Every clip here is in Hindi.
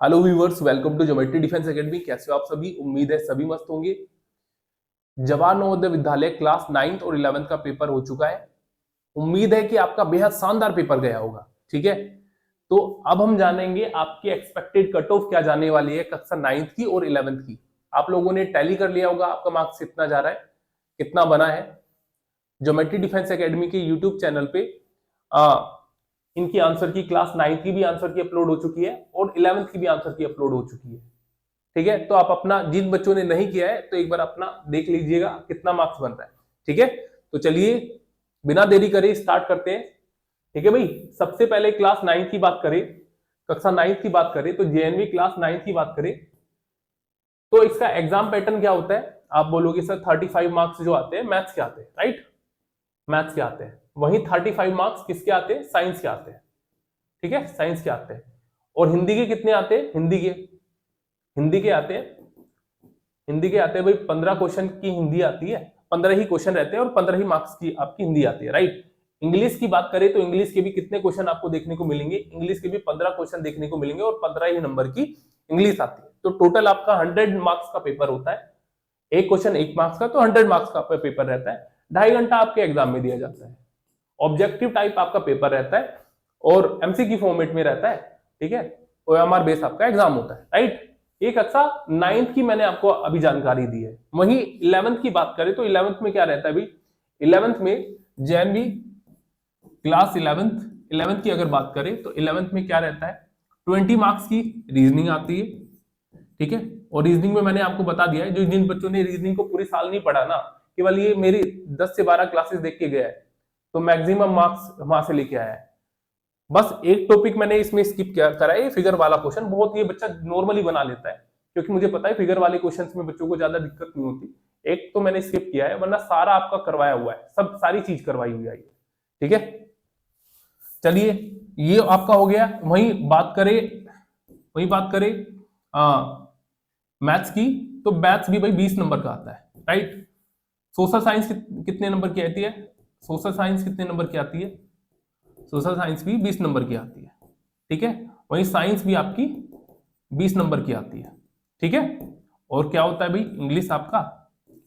Hello viewers, welcome to geometry defence academy. कैसे हो आप सभी? उम्मीद है सभी मस्त होंगे। जवाहर नवोदय विद्यालय क्लास 9th और 11th का पेपर हो चुका है। उम्मीद है कि आपका बेहद शानदार पेपर गया होगा। ठीक है, तो अब हम जानेंगे आपकी एक्सपेक्टेड कट ऑफ क्या जाने वाली है कक्षा 9th की और 11th की। आप लोगों ने टैली कर लिया होगा, आपका मार्क्स कितना जा रहा है, कितना बना है। ज्योमेट्री डिफेंस एकेडमी के यूट्यूब चैनल पे इनकी आंसर की क्लास 9th की भी आंसर की अपलोड हो चुकी है और 11th की भी आंसर की अपलोड हो चुकी है। ठीक है, तो आप अपना, जिन बच्चों ने नहीं किया है तो एक बार अपना देख लीजिएगा कितना मार्क्स बन रहा है। ठीक है, तो चलिए बिना देरी करे स्टार्ट करते हैं। ठीक है भाई, सबसे पहले क्लास 9th की बात करें, कक्षा 9th की बात करें तो जेएनवी क्लास 9th की बात करें तो इसका एग्जाम पैटर्न क्या होता है। आप बोलोगे सर 35 मार्क्स जो आते हैं मैथ्स के आते हैं, राइट, मैथ्स के आते हैं। वहीं 35 मार्क्स किसके आते हैं? साइंस के आते हैं। ठीक है, साइंस के आते हैं। और हिंदी के कितने आते हैं? हिंदी के आते हैं, हिंदी के आते हैं भाई 15 क्वेश्चन की हिंदी आती है, 15 ही क्वेश्चन रहते हैं और 15 ही मार्क्स की आपकी हिंदी आती है, राइट। इंग्लिश की बात करें तो इंग्लिश के भी कितने क्वेश्चन आपको देखने को मिलेंगे? इंग्लिश के भी 15 क्वेश्चन देखने को मिलेंगे और 15 ही नंबर की इंग्लिश आती है। तो टोटल आपका 100 मार्क्स का पेपर होता है। एक क्वेश्चन 1 मार्क्स का, तो 100 मार्क्स का पेपर रहता है। 2.5 घंटा आपके एग्जाम में दिया जाता है। ऑब्जेक्टिव टाइप आपका पेपर रहता है और एमसीक्यू फॉर्मेट में रहता है। ठीक है, ओएमआर बेस आपका एग्जाम होता है, राइट। ये कक्षा 9th की मैंने आपको अभी जानकारी दी है। वहीं 11th की बात करें तो 11th में क्या रहता है भाई? 11th में जेएनवी क्लास 11th की अगर बात करें तो 11th में क्या रहता है? 20 मार्क्स की रीजनिंग आती है। ठीक है, और रीजनिंग में मैंने आपको बता दिया है, जो जिन बच्चों ने रीजनिंग को पूरी साल नहीं पढ़ा ना, केवल ये मेरी 10 से 12 क्लासेस देख के गया है, तो मैक्सिमम मार्क्स वहां से लेके आया है। बस एक टॉपिक मैंने इसमें स्किप किया करा है, फिगर वाला क्वेश्चन। बहुत ये बच्चा नॉर्मली बना लेता है, क्योंकि मुझे पता है फिगर वाले क्वेश्चंस में बच्चों को ज्यादा दिक्कत नहीं होती। एक तो मैंने स्किप किया है, वरना सारा आपका करवाया हुआ है, सब सारी चीज करवाई हुई है। ठीक है, चलिए ये आपका हो गया। वही बात करें मैथ्स की, तो मैथ्स भी भाई 20 नंबर का आता है, राइट। सोशल साइंस कितने नंबर की आती है? सोशल साइंस कितने नंबर की आती है? सोशल साइंस भी 20 नंबर की आती है। ठीक है, वहीं साइंस भी आपकी 20 नंबर की आती है। ठीक है, और क्या होता है भाई? इंग्लिश आपका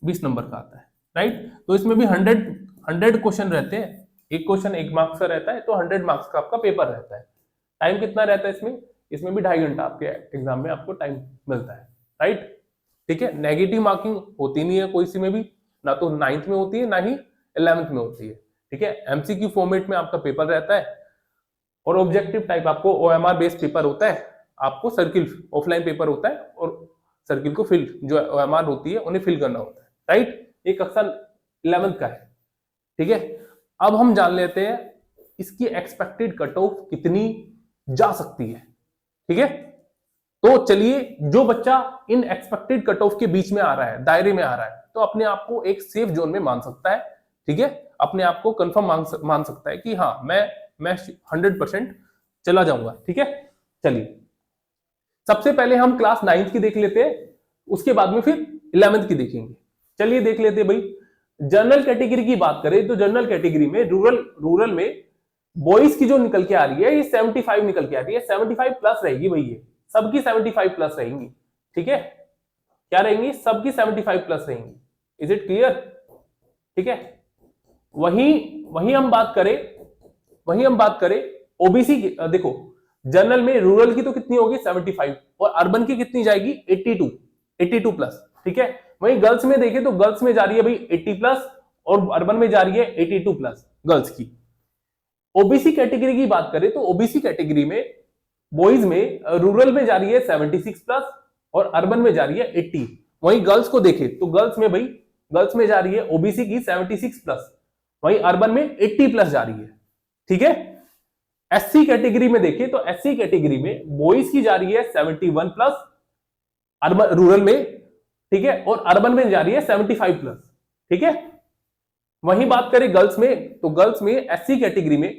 20 नंबर का आता है, राइट। तो इसमें भी 100 क्वेश्चन रहते हैं। एक क्वेश्चन 1 मार्क्स का रहता है, तो 100 मार्क्स का आपका पेपर रहता है। टाइम कितना रहता है इसमें? इसमें भी 2.5 घंटा आपके एग्जाम में आपको टाइम मिलता है, राइट। ठीक है, नेगेटिव मार्किंग होती नहीं है कोई सी में भी, ना तो 9th में होती है ना ही 11th में होती है। ठीक है, एमसीक्यू फॉर्मेट में आपका पेपर रहता है और ऑब्जेक्टिव टाइप आपको ओएमआर बेस्ड पेपर होता है। आपको सर्किल ऑफलाइन पेपर होता है और सर्किल को फिल, जो ओएमआर होती है उन्हें फिल करना होता है, राइट। ये कक्षा 11th का है। ठीक है, अब हम जान लेते हैं इसकी एक्सपेक्टेड कट ऑफ कितनी जा सकती है। ठीक है, तो चलिए, जो बच्चा इन एक्सपेक्टेड कट ऑफ के बीच में आ रहा है, दायरे में आ रहा है, तो अपने आप को एक सेफ जोन में मान सकता है। ठीक है, अपने आप को कंफर्म मान सकता है कि हाँ मैं 100% चला जाऊंगा। ठीक है, चलिए सबसे पहले हम क्लास 9th की देख लेते हैं, उसके बाद में फिर 11th की देखेंगे। चलिए देख लेते हैं भाई। जनरल कैटेगरी की बात करें तो जनरल कैटेगरी में रूरल में बॉयज की जो निकल के आ रही है, ये 75 निकल के आ रही है। 75 प्लस रहेगी भाई, ये सबकी 75 प्लस रहेंगी। ठीक है, क्या रहेंगी? सबकी 75 प्लस रहेंगी। Is it clear? ठीक है, वही हम बात करें ओबीसी की। देखो, जनरल में रूरल की तो कितनी होगी? 75, और अर्बन की कितनी जाएगी? 82 प्लस। ठीक है, वहीं गर्ल्स में देखें तो गर्ल्स में जा रही है भाई 80 प्लस और अर्बन में जा रही है 82 प्लस गर्ल्स की। ओबीसी कैटेगरी की बात करें तो ओबीसी कैटेगरी में बॉयज में रूरल में जा रही है 76 प्लस और अर्बन में जा रही है 80। वहीं गर्ल्स को देखें तो गर्ल्स में जा रही है ओबीसी की 76 प्लस, वहीं अर्बन में 80 प्लस जा रही है। ठीक है, एससी कैटेगरी में देखें तो एससी कैटेगरी में बॉयज की जा रही है 71 प्लस अर्बन रूरल में, ठीक है, और अर्बन में जा रही है 75 प्लस। ठीक है, वहीं बात करें गर्ल्स में तो गर्ल्स में एससी कैटेगरी में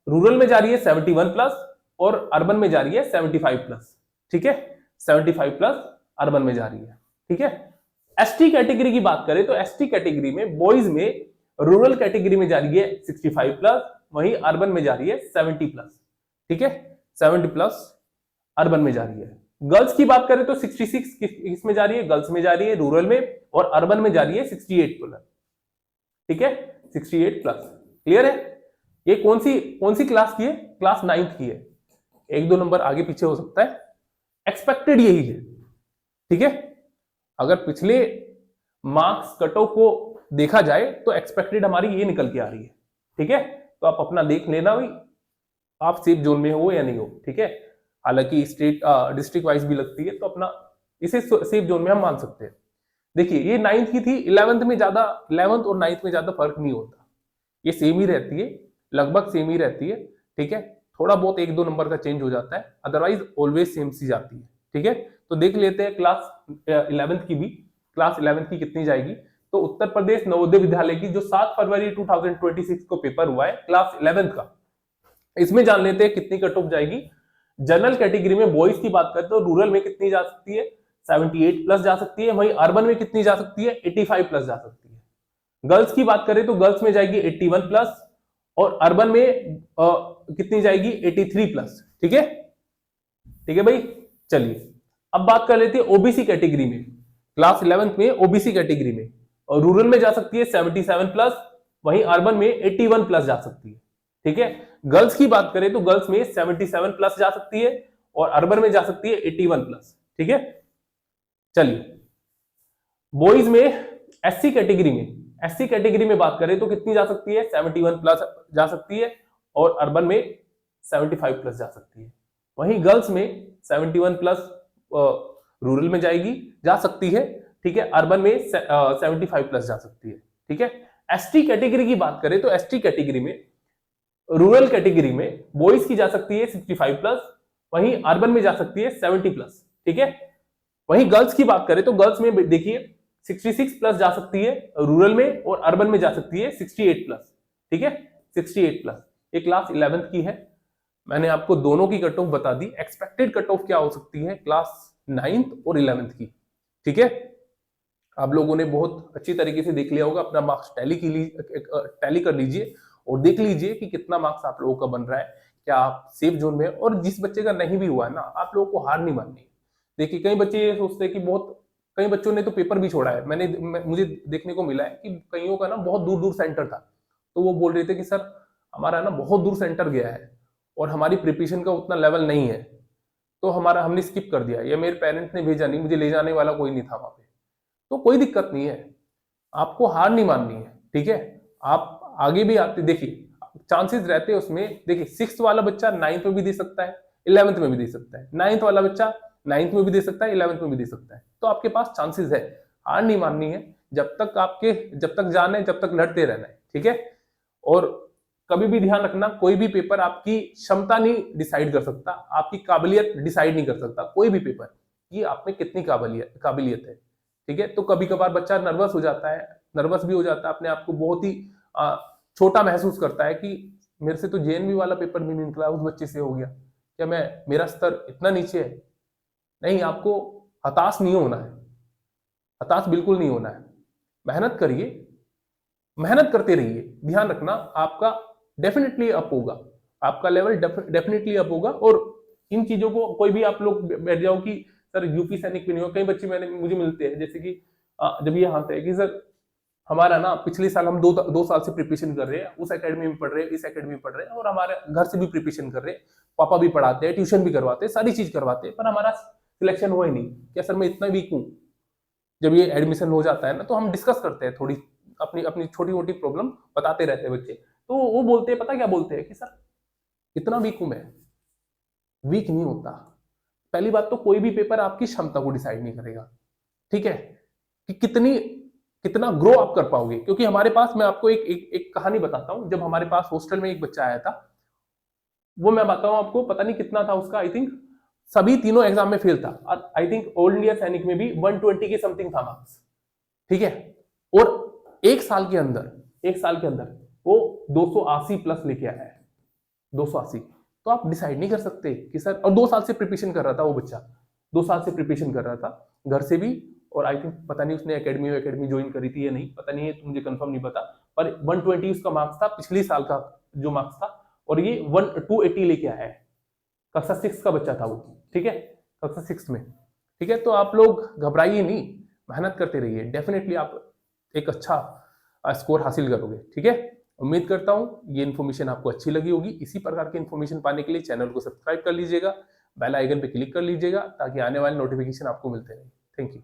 रूरल में जा रही है 71 प्लस और अर्बन में जा रही है 75 प्लस। ठीक है, 75 प्लस अर्बन में जा रही है। ठीक है, एसटी कैटेगरी की बात करें तो एसटी कैटेगरी में बॉयज में रूरल कैटेगरी में जा रही है 65 प्लस, वहीं अर्बन में जा रही है 70 प्लस। ठीक है, 70 प्लस अर्बन में जा रही है। गर्ल्स की बात करें तो 66 किस में जा रही है, गर्ल्स में जा रही है, रूरल में, और अर्बन में जा रही है 68 प्लस। ठीक है, 68 प्लस। क्लियर है? ये कौन सी क्लास की है? क्लास 9th की है। 1-2 नंबर आगे पीछे हो सकता है, एक्सपेक्टेड यही है। ठीक है, अगर पिछले मार्क्स कट ऑफ को देखा जाए तो एक्सपेक्टेड हमारी ये निकल के आ रही है। ठीक है, तो आप अपना देख लेना भाई, आप सेफ जोन में हो या नहीं हो। ठीक है, हालांकि स्टेट डिस्ट्रिक्ट वाइज भी लगती है, तो अपना इसे सेफ जोन में हम मान सकते हैं। देखिए ये 9th की थी, 11th में ज्यादा, 11th और 9th में ज्यादा फर्क नहीं होता, ये सेम ही रहती है, लगभग सेम ही रहती है। ठीक है, थोड़ा बहुत 1-2 नंबर का चेंज हो जाता है, अदरवाइज ऑलवेज सेम सी जाती है। ठीक है, तो देख लेते हैं क्लास 11th की भी। क्लास 11th की कितनी जाएगी? तो उत्तर प्रदेश नवोदय विद्यालय की जो 7 फरवरी 2026 को पेपर हुआ है क्लास 11th का, इसमें जान लेते हैं कितनी कट ऑफ जाएगी। जनरल कैटेगरी में बॉयज की बात करें तो रूरल में कितनी जा सकती है? 78 प्लस जा सकती है। वहीं अर्बन में कितनी जा सकती है? 85 प्लस जा सकती है। गर्ल्स की बात करें तो गर्ल्स में जाएगी 81 प्लस, और अर्बन में कितनी जाएगी? 83 प्लस। ठीक है, ठीक है भाई। चलिए अब बात कर लेते हैं ओबीसी कैटेगरी में। क्लास 11th में ओबीसी कैटेगरी में, और रूरल में जा सकती है 77 प्लस, वहीं अर्बन में 81 प्लस जा सकती है। ठीक है, गर्ल्स की बात करें तो गर्ल्स में 77 प्लस जा सकती है, और अर्बन में जा सकती है 81 प्लस। ठीक है, चलिए बॉयज में एससी कैटेगरी में बात करें तो कितनी जा सकती है? 71 प्लस जा सकती है, और अर्बन में 75 प्लस जा सकती है। वहीं गर्ल्स में 71 प्लस रूरल में जा सकती है। ठीक है, अर्बन में 75 प्लस जा सकती है। ठीक है, एसटी कैटेगरी की बात करें तो एसटी कैटेगरी में, रूरल कैटेगरी में बॉयज की जा सकती है 65 प्लस, वहीं अर्बन में जा सकती है 70 प्लस। ठीक है, वहीं गर्ल्स की बात करें तो गर्ल्स में देखिए 66 प्लस जा सकती है रूरल में, और अर्बन में जा सकती है 68 प्लस। ठीक है, 68 प्लस। ये क्लास 11th की है, मैंने आपको दोनों की कट ऑफ बता दी। एक्सपेक्टेड कट ऑफ क्या हो सकती है क्लास 9th और 11th की। ठीक है, आप लोगों ने बहुत अच्छी तरीके से देख लिया होगा, अपना मार्क्स टैली कर लीजिए और देख लीजिए कि कितना मार्क्स आप लोगों का बन रहा है, क्या आप सेफ जोन में है। और जिस बच्चे का नहीं भी हुआ है ना, आप लोगों को हार नहीं माननी। देखिए कई बच्चे ये सोचते हैं कि कई बच्चों ने तो पेपर भी छोड़ा है। मुझे देखने को मिला है कि कईयों का ना बहुत दूर दूर सेंटर था, तो वो बोल रहे थे कि सर हमारा ना बहुत दूर सेंटर गया है और हमारी प्रिपरेशन का उतना लेवल नहीं है, तो हमने स्किप कर दिया, या मेरे पेरेंट्स ने भेजा नहीं, मुझे ले जाने वाला कोई नहीं था वहां पे। तो कोई दिक्कत नहीं है, आपको हार नहीं माननी है। ठीक है, आप आगे भी आते, देखिए चांसेस रहते हैं उसमें। देखिए 6th वाला बच्चा 9th में भी दे सकता है, 11th में भी दे सकता है, 9th वाला बच्चा 9th में भी दे सकता है, 11th में भी दे सकता है। तो आपके पास चांसेस है, हार नहीं माननी है। जब तक जान है, जब तक लड़ते रहना है। ठीक है, और कभी भी ध्यान रखना, कोई भी पेपर आपकी क्षमता नहीं डिसाइड कर सकता, आपकी काबिलियत डिसाइड नहीं कर सकता कोई भी पेपर कि आप में कितनी काबिलियत है। ठीक है, तो कभी कभार बच्चा नर्वस हो जाता है, नर्वस भी हो जाता है, अपने आप को बहुत ही छोटा महसूस करता है कि मेरे से तो जेएनवी वाला पेपर भी नहीं निकला, उस बच्चे से हो गया, क्या मेरा स्तर इतना नीचे है? नहीं, आपको हताश नहीं होना है, हताश बिल्कुल नहीं होना है। मेहनत करिए, मेहनत करते रहिए। ध्यान रखना आपका डेफिनेटली अप होगा, आपका लेवल डेफिनेटली अप होगा। और इन चीजों को कोई भी आप लोग बैठ जाओ कि सर यूपी सैनिक भी नहीं हो। कई बच्चे मुझे मिलते हैं, जैसे कि जब ये हाथ है कि सर हमारा ना पिछले साल हम 2 साल से प्रिपरेशन कर रहे हैं, उस एकेडमी में पढ़ रहे हैं, इस एकेडमी में पढ़ रहे हैं, और हमारे घर से भी प्रिपरेशन कर रहे हैं, पापा भी पढ़ाते हैं, ट्यूशन भी करवाते हैं, सारी चीज करवाते हैं, पर हमारा सिलेक्शन हुआ ही नहीं। क्या सर मैं इतना वीक हूँ? जब ये एडमिशन हो जाता है ना, तो हम डिस्कस करते हैं, थोड़ी अपनी अपनी छोटी मोटी प्रॉब्लम बताते रहते हैं बच्चे। तो वो बोलते हैं, पता क्या बोलते हैं कि सर इतना वीक हूं मैं। वीक नहीं होता। पहली बात तो कोई भी पेपर आपकी क्षमता को डिसाइड नहीं करेगा। ठीक है, कि कितना ग्रो आप कर पाओगे। क्योंकि हमारे पास, मैं आपको एक कहानी बताता हूं। जब हमारे पास हॉस्टल में एक बच्चा आया था, वो मैं बताऊं आपको, पता नहीं कितना था उसका, आई थिंक सभी तीनों एग्जाम में फेल था। आई थिंक ऑल इंडिया सैनिक में भी 120 के समथिंग था मार्क्स। ठीक है, और एक साल के अंदर वो 280 प्लस लेके आया है, 280। तो आप डिसाइड नहीं कर सकते कि सर, और 2 साल से प्रिपरेशन कर रहा था वो बच्चा, 2 साल से प्रिपरेशन कर रहा था घर से भी, और आई थिंक पता नहीं उसने एकेडमी ज्वाइन करी थी या नहीं, पता नहीं है, तो मुझे कंफर्म नहीं पता। पर 120 उसका मार्क्स था, पिछले साल का जो मार्क्स था, और ये 280 लेके आया है। कक्षा 6 का बच्चा था वो, ठीक है, कक्षा 6 में, ठीक है। तो आप लोग घबराइए नहीं, मेहनत करते रहिए, डेफिनेटली आप एक अच्छा स्कोर हासिल करोगे, ठीक है। उम्मीद करता हूं ये इन्फॉर्मेशन आपको अच्छी लगी होगी। इसी प्रकार की इन्फॉर्मेशन पाने के लिए चैनल को सब्सक्राइब कर लीजिएगा, बेल आइकन पे क्लिक कर लीजिएगा ताकि आने वाले नोटिफिकेशन आपको मिलते रहे। Thank you.